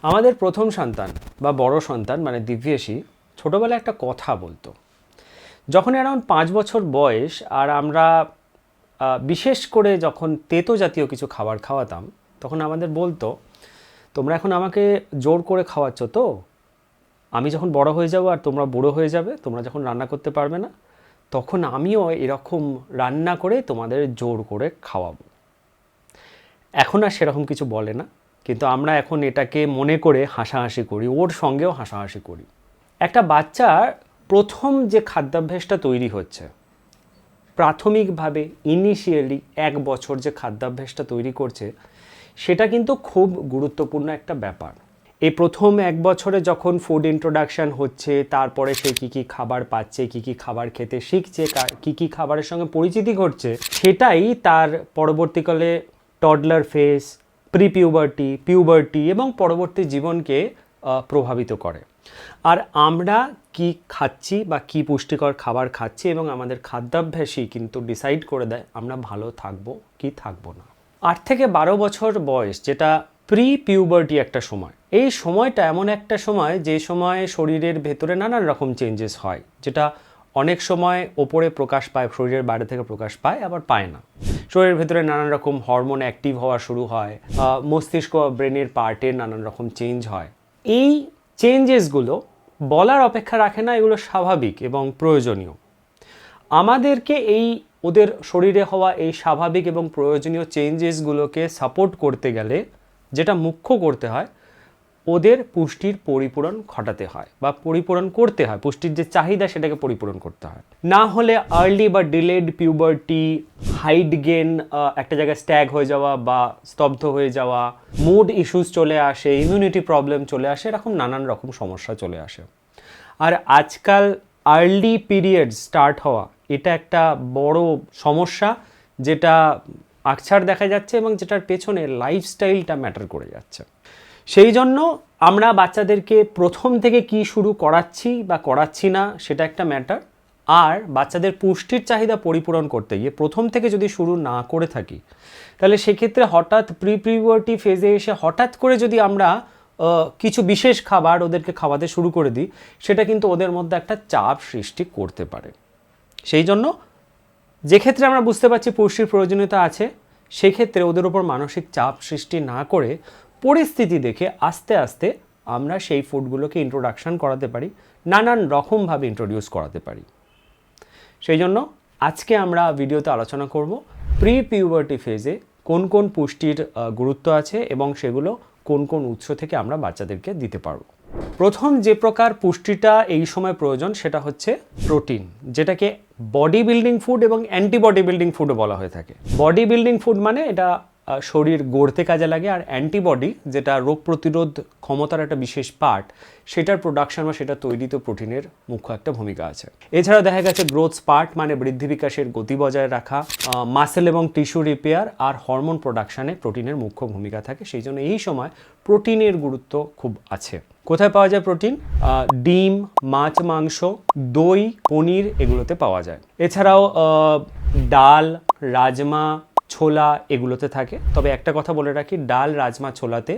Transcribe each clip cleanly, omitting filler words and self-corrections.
আমাদের প্রথম সন্তান বা বড় সন্তান মানে দিব্যেশী ছোটোবেলায় একটা কথা বলতো। যখন অ্যারাউন্ড 5 বছর বয়স আর আমরা বিশেষ করে যখন তেতো জাতীয় কিছু খাবার খাওয়াতাম, তখন আমাদের বলতো, তোমরা এখন আমাকে জোর করে খাওয়াচ্ছ তো, আমি যখন বড় হয়ে যাব আর তোমরা বুড়ো হয়ে যাবে, তোমরা যখন রান্না করতে পারবে না, তখন আমিও এরকম রান্না করে তোমাদের জোর করে খাওয়াবো। এখন আর সেরকম কিছু বলে না, কিন্তু আমরা এখন এটাকে মনে করে হাসাহাসি করি, ওর সঙ্গেও হাসাহাসি করি। একটা বাচ্চার প্রথম যে খাদ্যাভ্যাসটা তৈরি হচ্ছে, প্রাথমিকভাবে ইনিশিয়ালি 1 বছর যে খাদ্যাভ্যাসটা তৈরি করছে, সেটা কিন্তু খুব গুরুত্বপূর্ণ একটা ব্যাপার। এই প্রথম 1 বছরে যখন ফুড ইন্ট্রোডাকশান হচ্ছে, তারপরে সে কী কী খাবার পাচ্ছে, কী কী খাবার খেতে শিখছে, কী কী খাবারের সঙ্গে পরিচিতি ঘটছে, সেটাই তার পরবর্তীকালে টডলার ফেজ, প্রিপিউবার্টি, পিউবার্টি এবং পরবর্তী জীবনকে প্রভাবিত করে। আর আমরা কি খাচ্ছি বা কি পুষ্টিকর খাবার খাচ্ছি এবং আমাদের খাদ্যাভ্যাসই কিন্তু ডিসাইড করে দেয় আমরা ভালো থাকবো কি থাকবো না। 8 থেকে 12 বছর বয়স, যেটা প্রি পিউবার্টি একটা সময়, এই সময়টা এমন একটা সময় যে সময় শরীরের ভেতরে নানান রকম চেঞ্জেস হয়, যেটা অনেক সময় ওপরে প্রকাশ পায়, শরীরের বাইরে থেকে প্রকাশ পায়, আবার পায় না। শরীরের ভেতরে নানান রকম হরমোন অ্যাক্টিভ হওয়া শুরু হয়, মস্তিষ্ক ব্রেনের পার্টের নানান রকম চেঞ্জ হয়। এই চেঞ্জেসগুলো বলার অপেক্ষা রাখে না, এগুলো স্বাভাবিক এবং প্রয়োজনীয়। আমাদেরকে এই ওদের শরীরে হওয়া এই স্বাভাবিক এবং প্রয়োজনীয় চেঞ্জেসগুলোকে সাপোর্ট করতে গেলে যেটা মুখ্য করতে হয়, ওদের পুষ্টির পরিপূরণ ঘটাতে হয় বা পরিপূরণ করতে হয়। পুষ্টির যে চাহিদা সেটাকে পরিপূরণ করতে হয়, না হলে আর্লি বা ডিলেড পিউবার্টি, হাইট গেন, একটা জায়গায় স্ট্যাগ হয়ে যাওয়া বা স্তব্ধ হয়ে যাওয়া, মুড ইস্যুস চলে আসে, ইমিউনিটি প্রবলেম চলে আসে, এরকম নানান রকম সমস্যা চলে আসে। আর আজকাল আর্লি পিরিয়ড স্টার্ট হওয়া, এটা একটা বড় সমস্যা, যেটা আকছার দেখা যাচ্ছে এবং যেটার পেছনে লাইফস্টাইলটা ম্যাটার করে যাচ্ছে। সেই জন্য আমরা বাচ্চাদেরকে প্রথম থেকে কি শুরু করাচ্ছি বা করাচ্ছি না, সেটা একটা ম্যাটার। আর বাচ্চাদের পুষ্টির চাহিদা পরিপূরণ করতে গিয়ে প্রথম থেকে যদি শুরু না করে থাকি, তাহলে সেক্ষেত্রে হঠাৎ প্রিপিউবার্টি ফেজে এসে হঠাৎ করে যদি আমরা কিছু বিশেষ খাবার ওদেরকে খাওয়াতে শুরু করে দিই, সেটা কিন্তু ওদের মধ্যে একটা চাপ সৃষ্টি করতে পারে। সেই জন্য যে ক্ষেত্রে আমরা বুঝতে পারছি পুষ্টির প্রয়োজনীয়তা আছে, সেক্ষেত্রে ওদের ওপর মানসিক চাপ সৃষ্টি না করে পরিস্থিতি দেখে আস্তে আস্তে আমরা সেই ফুডগুলোকে ইন্ট্রোডাকশান করাতে পারি, নানান রকমভাবে ইন্ট্রোডিউস করাতে পারি। সেই জন্য আজকে আমরা ভিডিওতে আলোচনা করব প্রি পিউবার্টি ফেজে কোন কোন পুষ্টির গুরুত্ব আছে এবং সেগুলো কোন কোন উৎস থেকে আমরা বাচ্চাদেরকে দিতে পারবো। প্রথম যে প্রকার পুষ্টিটা এই সময় প্রয়োজন সেটা হচ্ছে প্রোটিন, যেটাকে বডি বিল্ডিং ফুড এবং অ্যান্টি বডি বিল্ডিং ফুডও বলা হয়ে থাকে। বডি বিল্ডিং ফুড মানে এটা শরীর গড়তে কাজে লাগে, আর অ্যান্টিবডি যেটা রোগ প্রতিরোধ ক্ষমতার একটা বিশেষ পার্ট, সেটার প্রোডাকশন বা সেটা তৈরিতে প্রোটিনের মুখ্য একটা ভূমিকা আছে। এছাড়াও দেখা গেছে গ্রোথ পার্ট মানে বৃদ্ধি বিকাশের গতি বজায় রাখা, মাসেল এবং টিস্যু রিপেয়ার আর হরমোন প্রোডাকশানে প্রোটিনের মুখ্য ভূমিকা থাকে। সেই জন্য এই সময় প্রোটিনের গুরুত্ব খুব আছে। কোথায় পাওয়া যায় প্রোটিন? ডিম, মাছ, মাংস, দই, পনির, এগুলোতে পাওয়া যায়। এছাড়াও ডাল, রাজমা, ছোলা এগুলোতে থাকে। তবে একটা কথা বলে রাখি, ডাল, রাজমা, ছোলাতে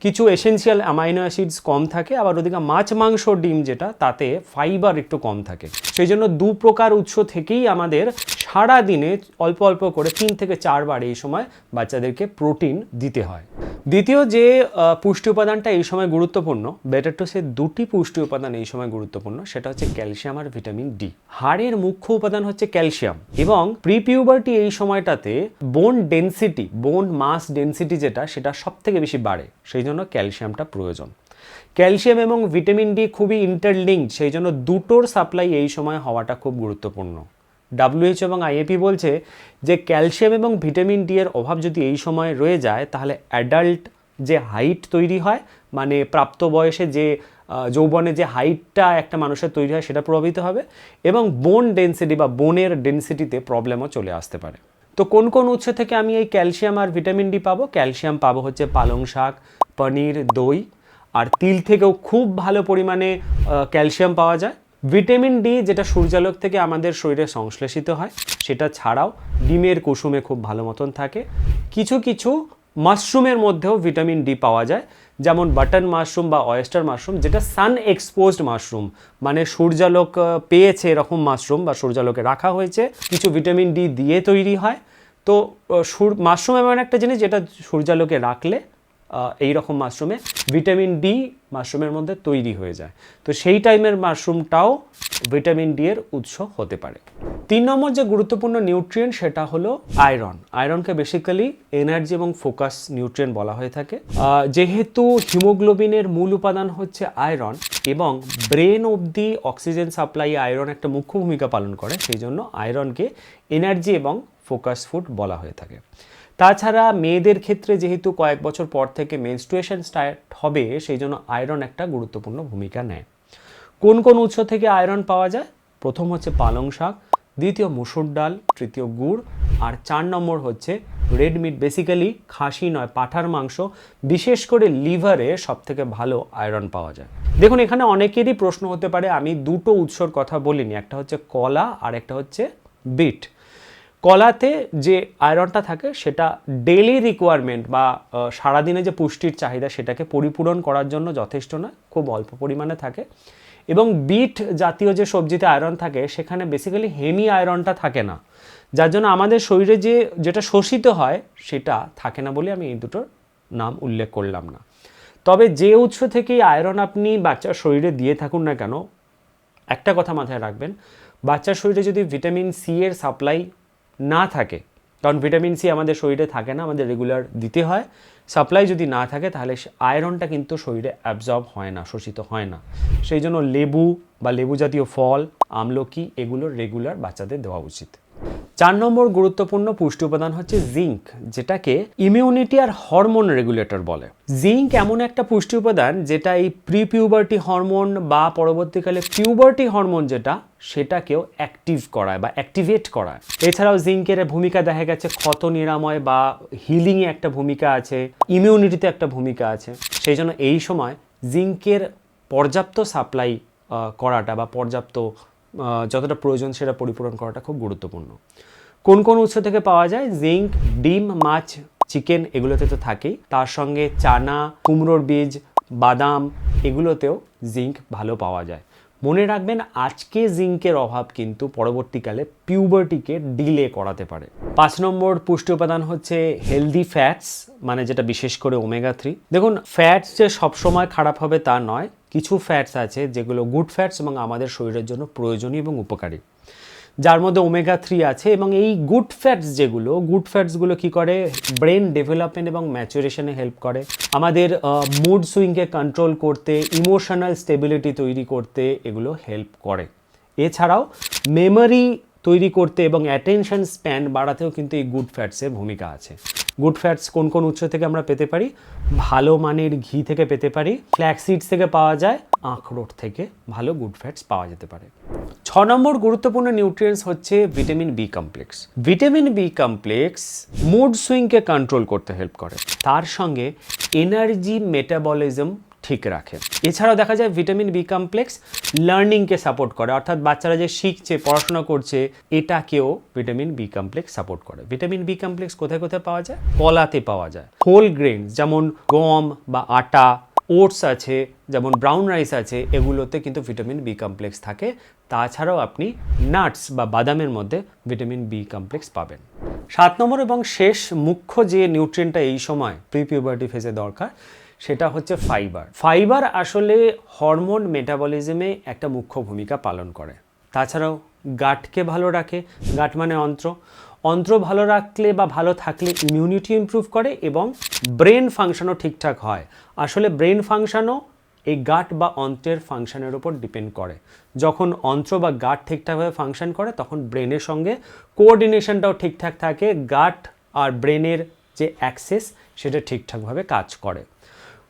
কিছু এসেনশিয়াল অ্যামাইনো অ্যাসিডস কম থাকে, আবার ওদিকে মাছ, মাংস, ডিম যেটা, তাতে ফাইবার একটু কম থাকে। সেই জন্য 2 প্রকার উৎস থেকেই আমাদের সারা দিনে অল্প অল্প করে 3 থেকে 4 বার এই সময় বাচ্চাদেরকে প্রোটিন দিতে হয়। দ্বিতীয় যে পুষ্টি উপাদানটা এই সময় গুরুত্বপূর্ণ, বেটার টু সে 2টি পুষ্টি উপাদান এই সময় গুরুত্বপূর্ণ, সেটা হচ্ছে ক্যালসিয়াম আর ভিটামিন ডি। হাড়ের মুখ্য উপাদান হচ্ছে ক্যালসিয়াম, এবং প্রিপিউবার্টি এই সময়টাতে বোন ডেন্সিটি, বোন মাস ডেন্সিটি যেটা, সেটা সব থেকে বেশি বাড়ে। সেই জন্য ক্যালসিয়ামটা প্রয়োজন। ক্যালসিয়াম এবং ভিটামিন ডি খুবই ইন্টারলিঙ্কড, সেই জন্য দুটোর সাপ্লাই এই সময় হওয়াটা খুব গুরুত্বপূর্ণ। WHO এবং IAP বলছে যে ক্যালসিয়াম এবং ভিটামিন ডি এর অভাব যদি এই সময় রয়ে যায়, তাহলে অ্যাডাল্ট যে হাইট তৈরি হয়, মানে প্রাপ্তবয়সে যে যৌবনে যে হাইটটা একটা মানুষের তৈরি হয়, সেটা প্রভাবিত হবে, এবং বোন ডেন্সিটি বা বোনের ডেন্সিটিতে প্রবলেমও চলে আসতে পারে। তো কোন কোন উৎস থেকে আমি এই ক্যালসিয়াম আর ভিটামিন ডি পাবো? ক্যালসিয়াম পাবো হচ্ছে পালং শাক, পনির, দই, আর তিল থেকেও খুব ভালো পরিমাণে ক্যালসিয়াম পাওয়া যায়। ভিটামিন ডি যেটা সূর্যালোক থেকে আমাদের শরীরে সংশ্লেষিত হয়, সেটা ছাড়াও ডিমের কুসুমে খুব ভালো মতন থাকে। কিছু কিছু মাশরুমের মধ্যেও ভিটামিন ডি পাওয়া যায়, যেমন বাটন মাশরুম বা অয়েস্টার মাশরুম, যেটা সান এক্সপোজড মাশরুম, মানে সূর্যালোক পেয়েছে এরকম মাশরুম বা সূর্যালোকে রাখা হয়েছে, কিছু ভিটামিন ডি দিয়ে তৈরি হয়। তো মাশরুম এমন একটা জিনিস যেটা সূর্যালোকে রাখলে এই রকম মাশরুমে ভিটামিন ডি মাশরুমের মধ্যে তৈরি হয়ে যায়। তো সেই টাইমের মাশরুমটাও ভিটামিন ডি এর উৎস হতে পারে। 3 নম্বর যে গুরুত্বপূর্ণ নিউট্রিয়েন্ট সেটা হলো আয়রন। আয়রনকে বেসিক্যালি এনার্জি এবং ফোকাস নিউট্রিয়েন্ট বলা হয়ে থাকে। যেহেতু হিমোগ্লোবিনের মূল উপাদান হচ্ছে আয়রন এবং ব্রেন অবধি অক্সিজেন সাপ্লাই আয়রন একটা মুখ্য ভূমিকা পালন করে, সেই জন্য আয়রনকে এনার্জি এবং ফোকাস ফুড বলা হয়ে থাকে। তাছাড়া মেয়েদের ক্ষেত্রে যেহেতু কয়েক বছর পর থেকে মেনস্ট্রুয়েশন স্টার্ট হবে, সেই জন্য আয়রন একটা গুরুত্বপূর্ণ ভূমিকা নেয়। কোন কোন উৎস থেকে আয়রন পাওয়া যায়? প্রথম হচ্ছে পালং শাক, দ্বিতীয় মুসুর ডাল, তৃতীয় গুড়, আর 4 নম্বর হচ্ছে রেড মিট, বেসিক্যালি খাসি নয় পাঁঠার মাংস, বিশেষ করে লিভারে সবথেকে ভালো আয়রন পাওয়া যায়। দেখুন, এখানে অনেকেরই প্রশ্ন হতে পারে, আমি দুটো উৎসর কথা বলিনি, একটা হচ্ছে কলা আর একটা হচ্ছে বিট। কলাতে যে আয়রনটা থাকে সেটা ডেইলি রিকোয়ারমেন্ট বা সারাদিনে যে পুষ্টির চাহিদা সেটাকে পরিপূরণ করার জন্য যথেষ্ট না, খুব অল্প পরিমাণে থাকে। এবং বিট জাতীয় যে সবজিতে আয়রন থাকে সেখানে বেসিক্যালি হেমি আয়রনটা থাকে না, যার জন্য আমাদের শরীরে যেটা শোষিত হয় সেটা থাকে না বলে আমি এই দুটোর নাম উল্লেখ করলাম না। তবে যে উৎস থেকেই আয়রন আপনি বাচ্চার শরীরে দিয়ে থাকুন না কেন, একটা কথা মাথায় রাখবেন, বাচ্চার শরীরে যদি ভিটামিন সি এর সাপ্লাই না থাকে, কারণ ভিটামিন সি আমাদের শরীরে থাকে না, আমাদের রেগুলার দিতে হয়, সাপ্লাই যদি না থাকে তাহলে আয়রনটা কিন্তু শরীরে অ্যাবজর্ব হয় না, শোষিত হয় না। সেই জন্য লেবু বা লেবু জাতীয় ফল, আমলকি, এগুলো রেগুলার বাচ্চাদের দেওয়া উচিত। 4 নম্বর গুরুত্বপূর্ণ পুষ্টি উপাদান হচ্ছে জিঙ্ক, যেটাকে ইমিউনিটি আর হরমোন রেগুলেটর বলে। জিঙ্ক এমন একটা পুষ্টি উপাদান যেটা এই প্রি পিউবার্টি হরমোন বা পরবর্তীকালে পিউবার্টি হরমোন যেটা, সেটাকেও অ্যাক্টিভ করায় বা অ্যাক্টিভেট করায়। এছাড়াও জিঙ্কের ভূমিকা দেখা গেছে ক্ষত নিরাময় বা হিলিংয়ে একটা ভূমিকা আছে, ইমিউনিটিতে একটা ভূমিকা আছে। সেই জন্য এই সময় জিঙ্কের পর্যাপ্ত সাপ্লাই করাটা বা পর্যাপ্ত যতটা প্রয়োজন সেটা পরিপূরণ করাটা খুব গুরুত্বপূর্ণ। কোন কোন উৎস থেকে পাওয়া যায়? জিঙ্ক ডিম, মাছ, চিকেন এগুলোতে তো থাকেই, তার সঙ্গে চানা, কুমড়োর বীজ, বাদাম এগুলোতেও জিঙ্ক ভালো পাওয়া যায়। মনে রাখবেন, আজকে জিঙ্কের অভাব কিন্তু পরবর্তীকালে পিউবার্টিকে ডিলে করাতে পারে। 5 নম্বর পুষ্টি উপাদান হচ্ছে হেলদি ফ্যাটস, মানে যেটা বিশেষ করে ওমেগা 3। দেখুন, ফ্যাটস যে সবসময় খারাপ হবে তা নয়, কিছু ফ্যাটস আছে যেগুলো গুড ফ্যাটস এবং আমাদের শরীরের জন্য প্রয়োজনীয় এবং উপকারী, যার মধ্যে ওমেগা 3 আছে। এবং এই গুড ফ্যাটসগুলো কী করে? ব্রেন ডেভেলপমেন্ট এবং ম্যাচুরেশনে হেল্প করে, আমাদের মুড সুইংকে কন্ট্রোল করতে, ইমোশনাল স্টেবিলিটি তৈরি করতে এগুলো হেল্প করে। এছাড়াও মেমোরি তৈরি করতে এবং অ্যাটেনশন স্প্যান বাড়াতেও কিন্তু এই গুড ফ্যাটসের ভূমিকা আছে। গুড ফ্যাটস কোন কোন উৎস থেকে আমরা পেতে পারি? ভালো মানের ঘি থেকে পেতে পারি, ফ্ল্যাক্স সিডস থেকে পাওয়া যায়, আখরোট থেকে ভালো গুড ফ্যাটস পাওয়া যেতে পারে। 6 নম্বর গুরুত্বপূর্ণ নিউট্রিয়েন্টস হচ্ছে vitamin B complex. Vitamin B complex mood সুইংকে কন্ট্রোল করতে হেল্প করে, তার সঙ্গে এনার্জি মেটাবলিজম ঠিক রাখে। এছাড়াও দেখা যায় ভিটামিন বি কমপ্লেক্স লার্নিংকে সাপোর্ট করে, অর্থাৎ বাচ্চারা যে শিখছে, পড়াশোনা করছে, এটাকেও ভিটামিন বি কমপ্লেক্স সাপোর্ট করে। ভিটামিন বি কমপ্লেক্স কোথায় কোথায় পাওয়া যায়? কলাতে পাওয়া যায়। হোল গ্রেন যেমন গম বা আটা, ওটস আছে, যেমন ব্রাউন রাইস আছে, এগুলোতে কিন্তু ভিটামিন বি কমপ্লেক্স থাকে। তাছাড়াও আপনি নাটস বা বাদামের মধ্যে ভিটামিন বি কমপ্লেক্স পাবেন। 7 নম্বর এবং শেষ মুখ্য যে নিউট্রিয়েন্টটা এই সময় প্রি পিউবার্টি ফেজে দরকার, সেটা হচ্ছে ফাইবার। ফাইবার আসলে হরমোন মেটাবলিজমে একটা মুখ্য ভূমিকা পালন করে। তাছাড়াও গাটকে ভালো রাখে, গাট মানে অন্ত্র ভালো রাখলে বা ভালো থাকলে ইমিউনিটি ইমপ্রুভ করে এবং ব্রেন ফাংশনও ঠিকঠাক হয়। আসলে ব্রেন ফাংশনও এই গাট বা অন্ত্রের ফাংশনের উপর ডিপেন্ড করে। যখন অন্ত্র বা গাট ঠিকঠাকভাবে ফাংশন করে তখন ব্রেনের সঙ্গে কোঅর্ডিনেশনটাও ঠিকঠাক থাকে, গাট আর ব্রেনের যে অ্যাক্সেস সেটা ঠিকঠাকভাবে কাজ করে।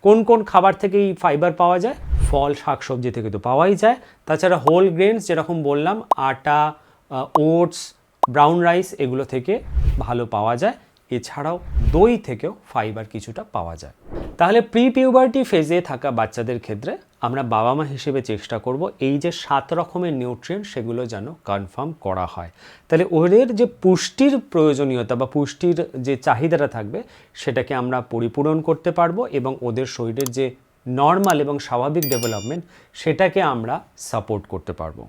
কোন কোন খাবার থেকে এই ফাইবার পাওয়া যায়? ফল, শাকসবজি থেকে তো পাওয়াই যায়। তাছাড়া হোল গ্রেনস যেরকম বললাম, আটা, ওটস, ব্রাউন রাইস, এগুলো থেকে ভালো পাওয়া যায়। এছাড়াও দই থেকেও ফাইবার কিছুটা পাওয়া যায়। তাহলে প্রি পিউবার্টি ফেজে থাকা বাচ্চাদের ক্ষেত্রে আমরা বাবা মা হিসেবে চেষ্টা করব এই যে 7 রকমের নিউট্রিয়েন্ট সেগুলো যেন কনফার্ম করা হয়। তাহলে ওদের যে পুষ্টির প্রয়োজনীয়তা বা পুষ্টির যে চাহিদাটা থাকবে সেটাকে আমরা পরিপূরণ করতে পারবো এবং ওদের শরীরের যে নর্মাল এবং স্বাভাবিক ডেভেলপমেন্ট সেটাকে আমরা সাপোর্ট করতে পারবো।